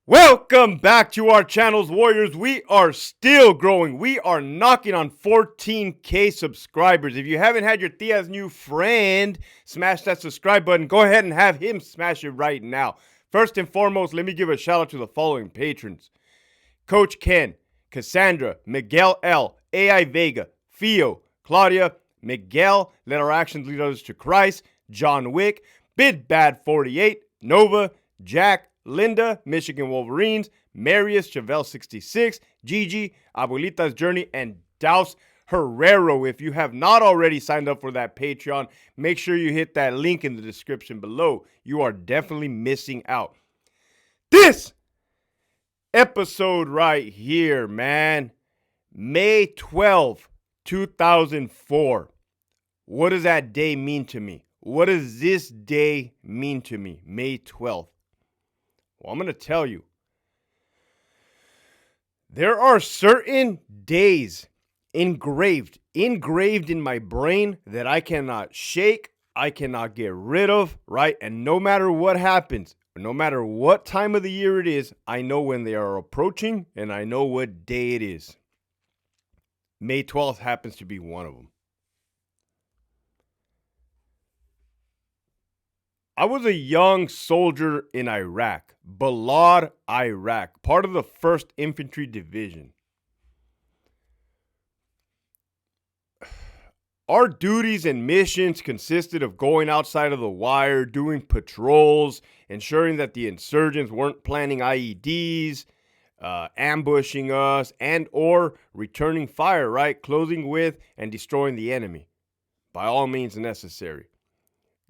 Welcome back to our channels, Warriors. We are still growing. We are knocking on 14K subscribers. If you haven't had your Tia's new friend smash that subscribe button, go ahead and have him smash it right now. First and foremost, let me give a shout out to the following patrons: Coach Ken, Cassandra, Miguel L, AI Vega, Fio, Claudia, Miguel, Let Our Actions Lead Others to Christ, John Wick, Big Bad 48, Nova, Jack, Linda, Michigan Wolverines, Marius, Chevelle 66, Gigi, Abuelita's Journey, and Douse Herrero. If you have not already signed up for that Patreon, make sure you hit that link in the description below. You are definitely missing out. This episode right here, man, May 12, 2004. What does that day mean to me? What does this day mean to me, May 12th? Well, I'm going to tell you. There are certain days engraved in my brain that I cannot shake, I cannot get rid of, right? And no matter what happens, no matter what time of the year it is, I know when they are approaching and I know what day it is. May 12th happens to be one of them. I was a young soldier in Iraq, Balad, Iraq, part of the 1st Infantry Division. Our duties and missions consisted of going outside of the wire, doing patrols, ensuring that the insurgents weren't planting IEDs, ambushing us, and or returning fire, right? Closing with and destroying the enemy, by all means necessary.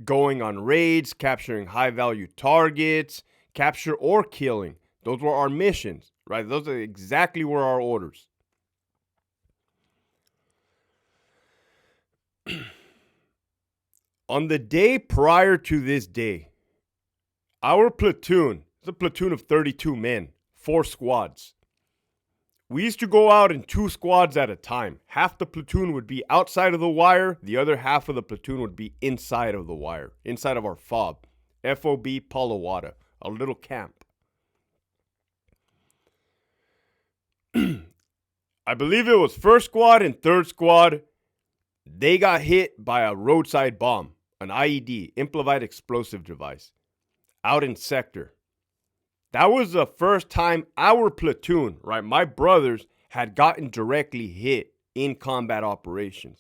Going on raids, capturing high-value targets, capture or killing. Those were our missions, right? Those are exactly were our orders. On the day prior to this day, our platoon, it's a platoon of 32 men, 4 squads. We used to go out in 2 squads at a time. Half the platoon would be outside of the wire. The other half of the platoon would be inside of the wire, inside of our FOB, FOB Palawada, a little camp. I believe it was 1st squad and 3rd squad. They got hit by a roadside bomb, an IED, improvised explosive device, out in sector. That was the first time our platoon, right, my brothers, had gotten directly hit in combat operations.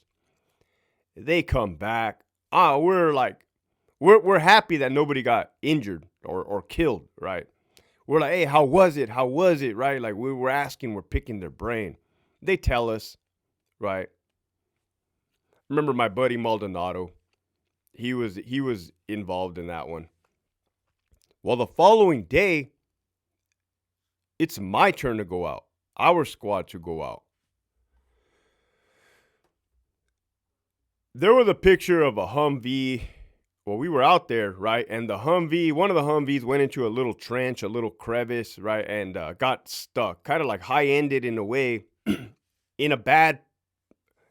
They come back. We're happy that nobody got injured or killed, right? We're like, hey, how was it? How was it, right? Like we were asking, we're picking their brain. They tell us, right? Remember my buddy Maldonado? He was involved in that one. Well, the following day, it's my turn to go out. Our squad to go out. There was a picture of a Humvee. Well, we were out there, right? And the Humvee, one of the Humvees went into a little trench, a little crevice, right? And got stuck. Kind of like high-ended in a way. In a bad...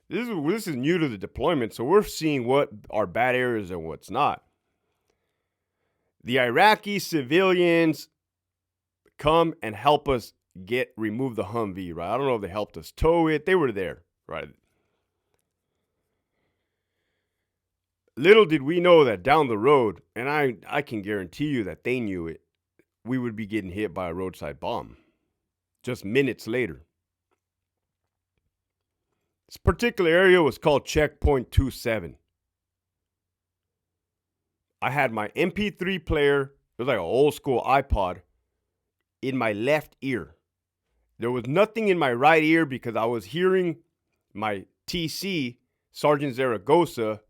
This is new to the deployment, so we're seeing what are bad areas and what's not. The Iraqi civilians come and help us remove the Humvee, right? I don't know if they helped us tow it. They were there, right? Little did we know that down the road, and I can guarantee you that they knew it, we would be getting hit by a roadside bomb just minutes later. This particular area was called Checkpoint 27. I had my MP3 player, it was like an old school iPod, in my left ear. There was nothing in my right ear because I was hearing my TC, Sergeant Zaragoza,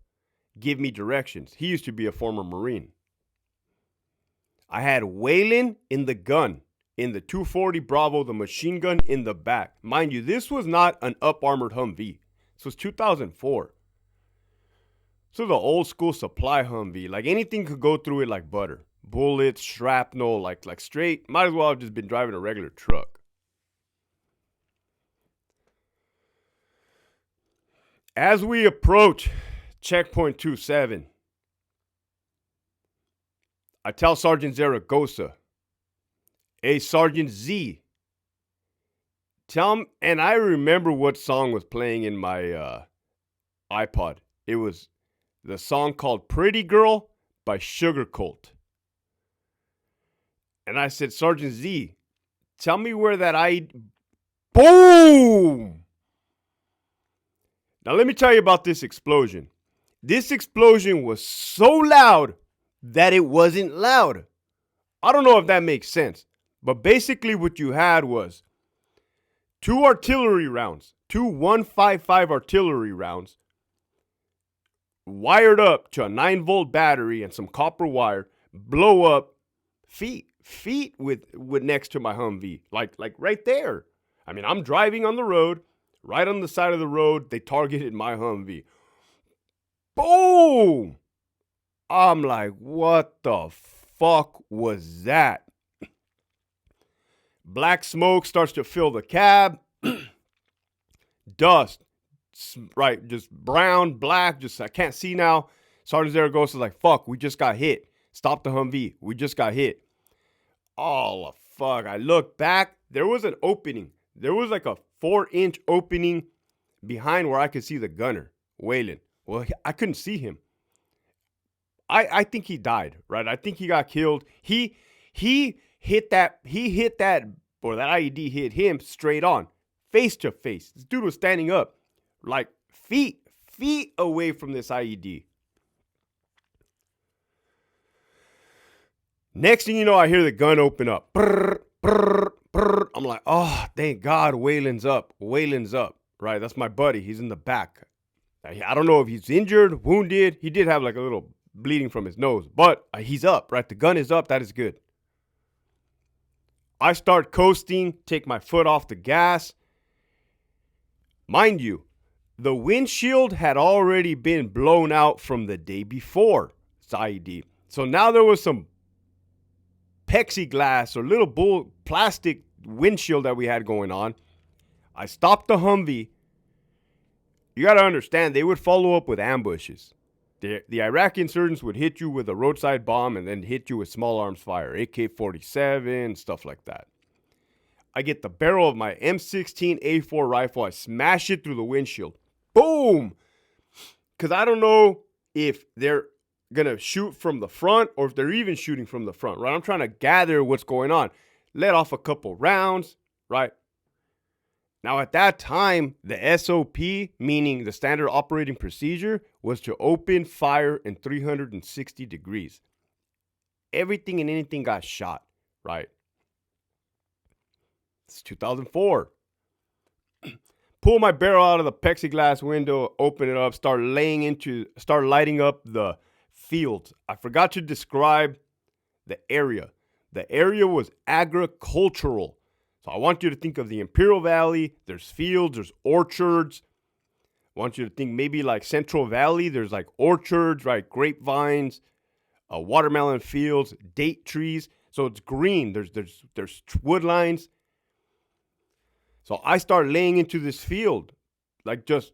give me directions. He used to be a former Marine. I had Waylon in the gun, in the 240 Bravo, the machine gun in the back. Mind you, this was not an up-armored Humvee. This was 2004. So the old school supply Humvee, like anything could go through it like butter. Bullets, shrapnel, like straight. Might as well have just been driving a regular truck. As we approach Checkpoint 27, I tell Sergeant Zaragoza, Hey, Sergeant Z, tell me, and I remember what song was playing in my iPod. It was the song called Pretty Girl by Sugar Cult. And I said, Sergeant Z, tell me where that Boom! Now, let me tell you about this explosion. This explosion was so loud that it wasn't loud. I don't know if that makes sense, but basically what you had was two artillery rounds, two 155 artillery rounds, wired up to a 9-volt battery and some copper wire, blow up feet with next to my Humvee, like right there. I mean, I'm driving on the road, right on the side of the road. They targeted my Humvee. Boom! I'm like, what the fuck was that? Black smoke starts to fill the cab. Dust, right? Just brown, black. Just I can't see now. Sergeant Zaragoza is like, fuck, we just got hit. Stop the Humvee. We just got hit. Oh, fuck. I look back. There was an opening. There was like a 4-inch opening behind where I could see the gunner, Waylon. Well, I couldn't see him. I think he died, right? I think he got killed. He hit that, or that IED hit him straight on, face to face. This dude was standing up, like feet away from this IED. Next thing you know, I hear the gun open up. Brr, brr, brr. I'm like, oh, thank God, Waylon's up, right? That's my buddy. He's in the back. I don't know if he's injured, wounded. He did have like a little bleeding from his nose, but he's up, right? The gun is up. That is good. I start coasting, take my foot off the gas. Mind you, the windshield had already been blown out from the day before. It's IED. So now there was some plexiglass or little plastic windshield that we had going on. I stopped the Humvee. You got to understand, they would follow up with ambushes. The Iraqi insurgents would hit you with a roadside bomb and then hit you with small arms fire, AK-47, stuff like that. I get the barrel of my M16A4 rifle. I smash it through the windshield. Boom! Because I don't know if they're going to shoot from the front or if they're even shooting from the front, right? I'm trying to gather what's going on. Let off a couple rounds, right? Now, at that time, the SOP, meaning the standard operating procedure, was to open fire in 360 degrees. Everything and anything got shot, right? It's 2004. Pull my barrel out of the plexiglass window, open it up, start lighting up the fields. I forgot to describe the area. The area was agricultural. So I want you to think of the Imperial Valley. There's fields, there's orchards. I want you to think maybe like Central Valley. There's like orchards, right? Grapevines, watermelon fields, date trees. So it's green. There's wood lines. So I start laying into this field, like just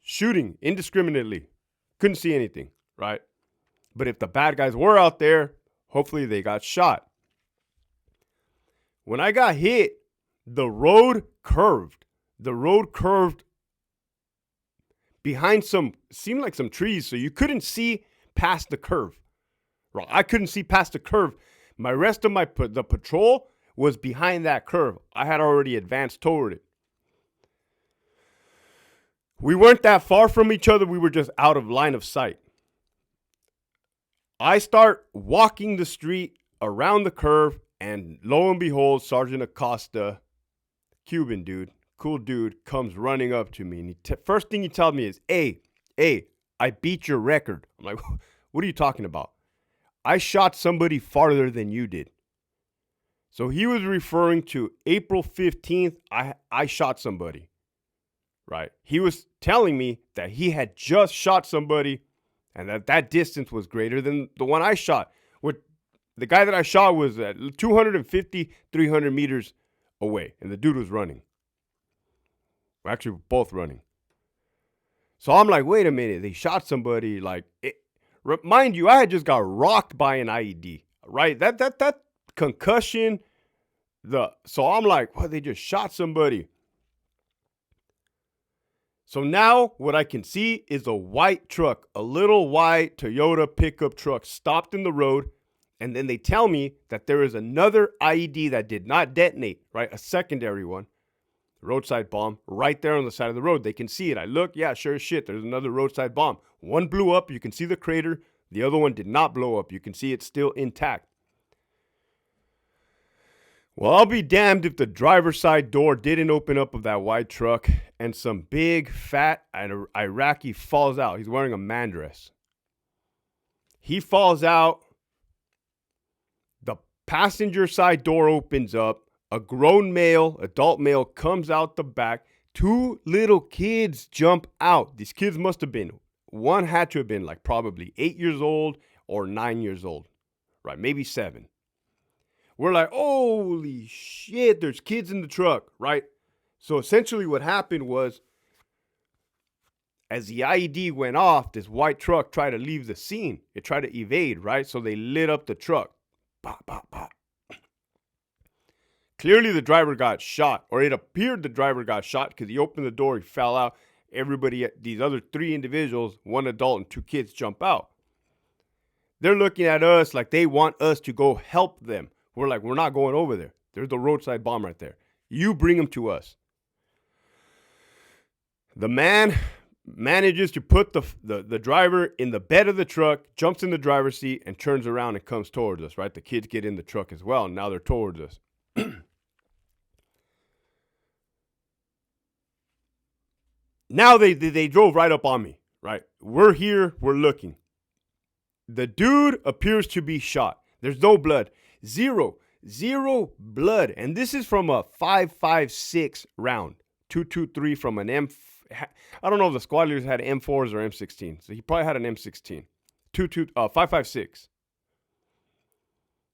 shooting indiscriminately. Couldn't see anything, right? But if the bad guys were out there, hopefully they got shot. When I got hit, the road curved. The road curved behind seemed like some trees, so you couldn't see past the curve. Right? I couldn't see past the curve. My rest of the patrol was behind that curve. I had already advanced toward it. We weren't that far from each other. We were just out of line of sight. I start walking the street around the curve, and lo and behold, Sergeant Acosta, Cuban dude, cool dude, comes running up to me. And first thing he tells me is, hey, I beat your record. I'm like, what are you talking about? I shot somebody farther than you did. So he was referring to April 15th, I shot somebody, right? He was telling me that he had just shot somebody and that distance was greater than the one I shot. The guy that I shot was at 250, 300 meters away, and the dude was running. We're actually both running. So I'm like, wait a minute, they shot somebody. Mind you, I had just got rocked by an IED, right? That concussion So I'm like, well, they just shot somebody. So now what I can see is a white truck, a little white Toyota pickup truck stopped in the road. And then they tell me that there is another IED that did not detonate, right? A secondary one, roadside bomb, right there on the side of the road. They can see it. I look, yeah, sure as shit. There's another roadside bomb. One blew up. You can see the crater. The other one did not blow up. You can see it's still intact. Well, I'll be damned if the driver's side door didn't open up of that white truck and some big, fat Iraqi falls out. He's wearing a man dress. He falls out. The passenger side door opens up. A grown male, adult male, comes out the back. Two little kids jump out. These kids must have been, one had to have been like probably 8 years old or 9 years old, right? Maybe 7. We're like, holy shit, there's kids in the truck, right? So essentially what happened was, as the IED went off, this white truck tried to leave the scene. It tried to evade, right? So they lit up the truck. Pop, pop, pop. Clearly the driver got shot, or it appeared the driver got shot because he opened the door, he fell out. Everybody, these other 3 individuals, 1 adult and 2 kids jump out. They're looking at us like they want us to go help them. We're like, we're not going over there. There's the roadside bomb right there. You bring them to us. The man manages to put the driver in the bed of the truck, jumps in the driver's seat, and turns around and comes towards us, right? The kids get in the truck as well, and now they're towards us. Now they drove right up on me, right? We're here, we're looking. The dude appears to be shot. There's no blood. Zero blood. And this is from a 5.56 round. 223 from an I don't know if the squad leaders had M4s or M16. So he probably had an M16. 5.56.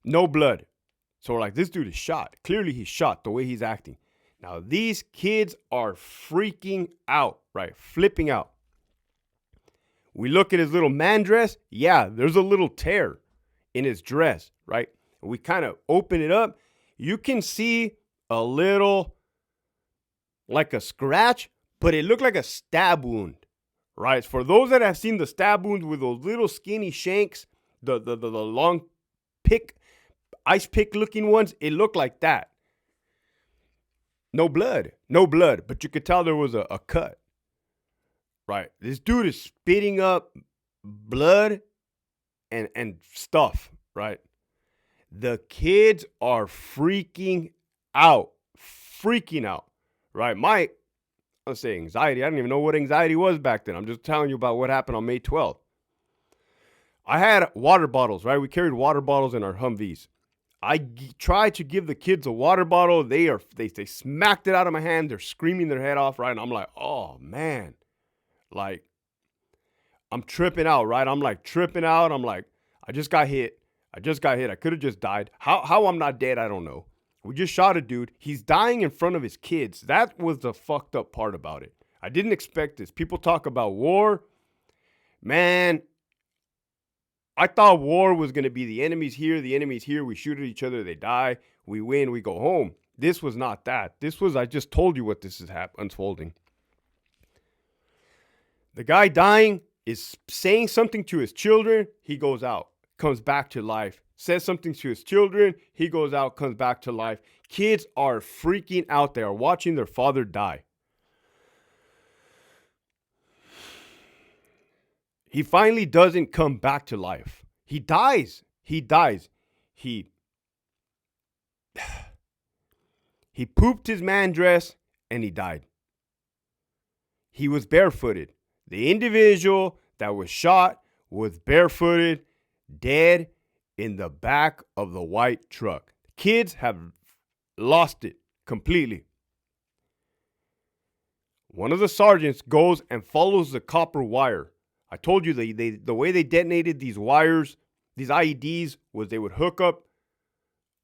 No blood. So we're like, this dude is shot. Clearly he's shot the way he's acting. Now these kids are freaking out, right? Flipping out. We look at his little man dress. Yeah, there's a little tear in his dress, right? We kind of open it up. You can see a little, like a scratch, but it looked like a stab wound, right? For those that have seen the stab wounds with those little skinny shanks, the long ice pick looking ones, it looked like that. No blood, but you could tell there was a cut, right? This dude is spitting up blood and stuff, right? The kids are freaking out, right? Let's say anxiety. I didn't even know what anxiety was back then. I'm just telling you about what happened on May 12th. I had water bottles, right? We carried water bottles in our Humvees. I tried to give the kids a water bottle. They smacked it out of my hand. They're screaming their head off, right? And I'm like, oh, man. Like, I'm tripping out, right? I'm like tripping out. I'm like, I just got hit. I could have just died. How I'm not dead, I don't know. We just shot a dude. He's dying in front of his kids. That was the fucked up part about it. I didn't expect this. People talk about war. Man, I thought war was going to be the enemy's here, we shoot at each other, they die, we win, we go home. This was not that. This was, I just told you what this is unfolding. The guy dying is saying something to his children, he goes out, comes back to life. Says something to his children, he goes out, comes back to life. Kids are freaking out. They are watching their father die. He finally doesn't come back to life. He dies. He pooped his man dress and he died. He was barefooted. The individual that was shot was barefooted, dead in the back of the white truck. Kids have lost it completely. One of the sergeants goes and follows the copper wire. I told you the way they detonated these wires, these IEDs, was they would hook up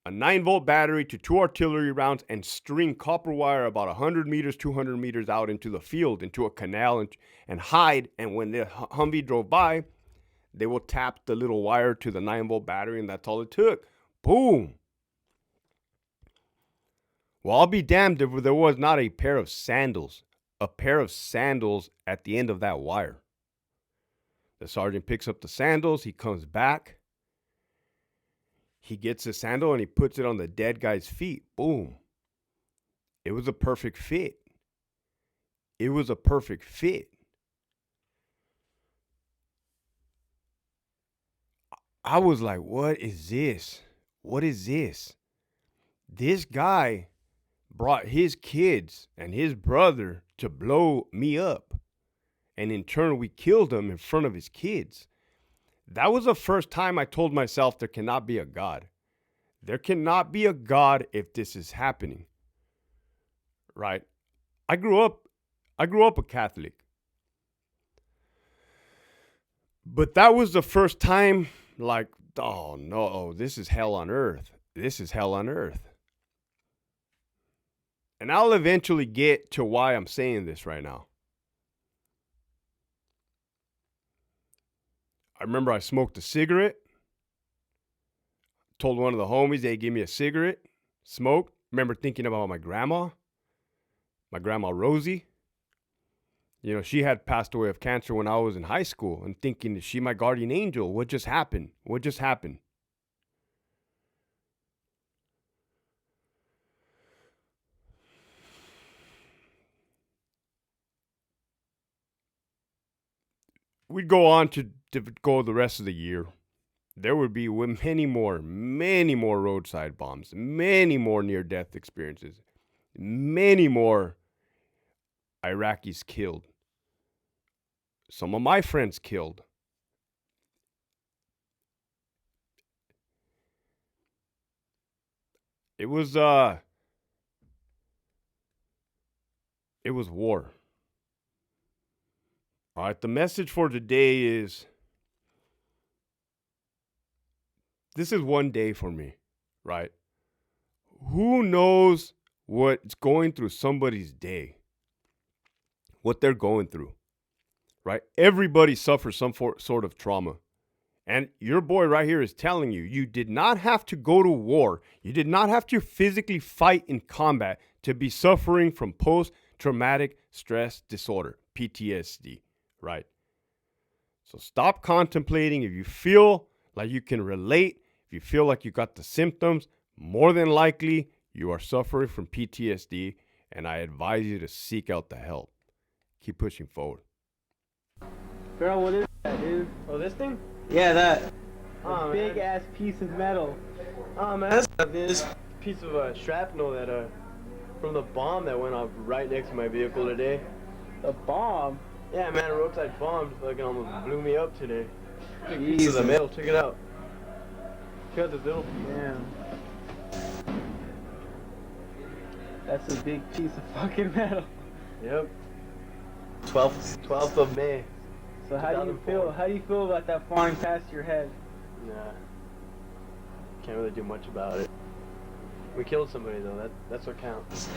a 9-volt battery to 2 artillery rounds and string copper wire about 100 meters, 200 meters out into the field, into a canal, and hide. And when the Humvee drove by, they will tap the little wire to the 9-volt battery, and that's all it took. Boom. Well, I'll be damned if there was not a pair of sandals. A pair of sandals at the end of that wire. The sergeant picks up the sandals. He comes back. He gets the sandal and he puts it on the dead guy's feet. Boom. It was a perfect fit. It was a perfect fit. I was like, what is this? What is this? This guy brought his kids and his brother to blow me up. And in turn, we killed him in front of his kids. That was the first time I told myself there cannot be a God. There cannot be a God if this is happening. Right? I grew up a Catholic. But that was the first time, like, oh no, this is hell on earth. This is hell on earth. And I'll eventually get to why I'm saying this right now. I remember I smoked a cigarette. Told one of the homies they gave me a cigarette. Smoked. Remember thinking about my grandma Rosie. You know, she had passed away of cancer when I was in high school, and thinking, is she my guardian angel? What just happened? What just happened? We'd go on to go the rest of the year. There would be many more roadside bombs, many more near-death experiences, many more Iraqis killed. Some of my friends killed. It was war. All right, the message for today is, this is one day for me, right? Who knows what's going through somebody's day? What they're going through, right? Everybody suffers some sort of trauma. And your boy right here is telling you, you did not have to go to war. You did not have to physically fight in combat to be suffering from post-traumatic stress disorder, PTSD, right? So stop contemplating. If you feel like you can relate, if you feel like you got the symptoms, more than likely you are suffering from PTSD, and I advise you to seek out the help. Keep pushing forward. Girl, what is that, dude? Oh, this thing? Yeah, that. Oh, Big ass piece of metal. Oh man, that's this piece of shrapnel that from the bomb that went off right next to my vehicle today. A bomb? Yeah, man, a roadside bomb fucking almost blew me up today. Big piece Jesus. of the metal. Check it out. Check out this little piece. Damn. That's a big piece of fucking metal. Yep. 12th of May. So how do you feel? How do you feel about that flying past your head? Nah. Can't really do much about it. We killed somebody though. That's what counts.